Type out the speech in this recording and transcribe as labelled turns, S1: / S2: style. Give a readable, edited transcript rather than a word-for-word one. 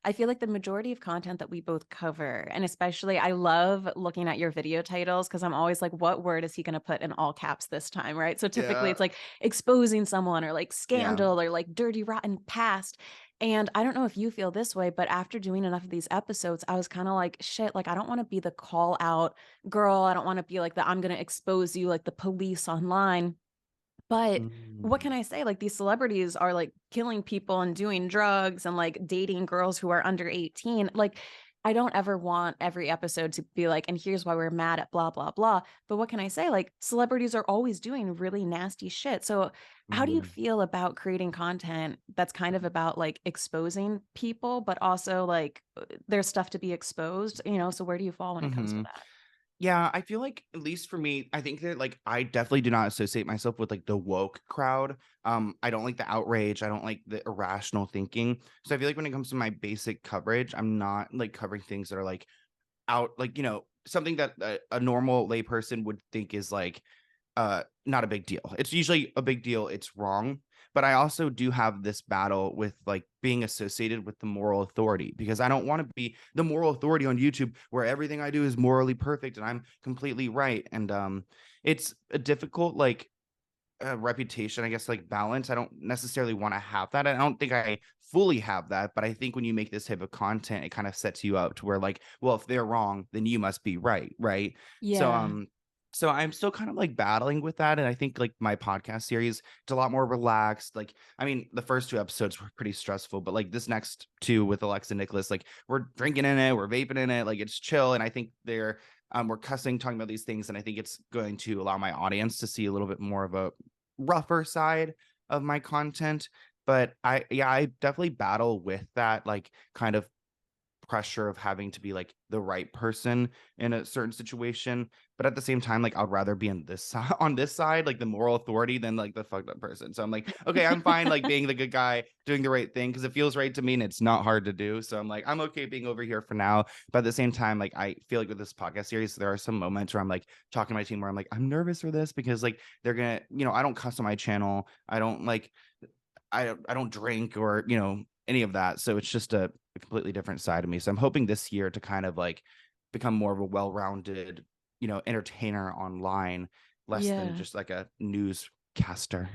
S1: I feel like the majority of content that we both cover, and especially I love looking at your video titles because I'm always like, what word is he going to put in all caps this time? Right. So typically
S2: Yeah.
S1: it's like exposing someone or like
S2: Yeah.
S1: scandal or like dirty, rotten past. And I don't know if you feel this way, but after doing enough of these episodes, I was kind of like, shit, like I don't want to be the call out girl. I don't want to be like the I'm going to expose you like the police online. But what
S2: Mm.
S1: can I say? Like these celebrities are like killing people and doing drugs and like dating girls who are under 18. Like I don't ever want every episode to be like, and here's why we're mad at blah, blah, blah. But what can I say? Like celebrities are always doing really nasty shit. So how do you
S2: Mm.
S1: feel about creating content that's kind of about like exposing people, but also like there's stuff to be exposed, you know? So where do you fall when it comes to
S2: Hmm.
S1: that?
S2: Yeah, I feel like at least for me, I think that like I definitely do not associate myself with like the woke crowd. I don't like the outrage. I don't like the irrational thinking. So I feel like when it comes to my basic coverage, I'm not like covering things that are like out, like, something that a normal layperson would think is like not a big deal. It's usually a big deal. It's wrong. But I also do have this battle with like being associated with the moral authority because I don't want to be the moral authority on YouTube where everything I do is morally perfect and I'm completely right. And it's a difficult like reputation, I guess, like balance. I don't necessarily want to have that. I don't think I fully have that, but I think when you make this type of content, it kind of sets you up to where like, well, if they're wrong, then you must be right, right? So
S1: Yeah.
S2: so I'm still kind of like battling with that. And I think like my podcast series, it's a lot more relaxed. Like, I mean, the first two episodes were pretty stressful, but like this next two with Alexa Nicholas, like we're drinking in it, we're vaping in it, like it's chill. And I think we're cussing, talking about these things, and I think it's going to allow my audience to see a little bit more of a rougher side of my content. But I definitely battle with that, like kind of pressure of having to be like the right person in a certain situation. But at the same time, like I'd rather be on this side, on this side, like the moral authority, than like the fucked up person. So I'm like, okay, I'm fine like being the good guy, doing the right thing because it feels right to me and it's not hard to do. So I'm like, I'm okay being over here for now. But at the same time, like I feel like with this podcast series, there are some moments where I'm like talking to my team where I'm like, I'm nervous for this because like they're gonna, I don't cuss on my channel. I don't like I don't drink or any of that. So it's just a completely different side of me. So I'm hoping this year to kind of like become more of a well-rounded, entertainer online, less than
S1: Yeah.
S2: just like a newscaster.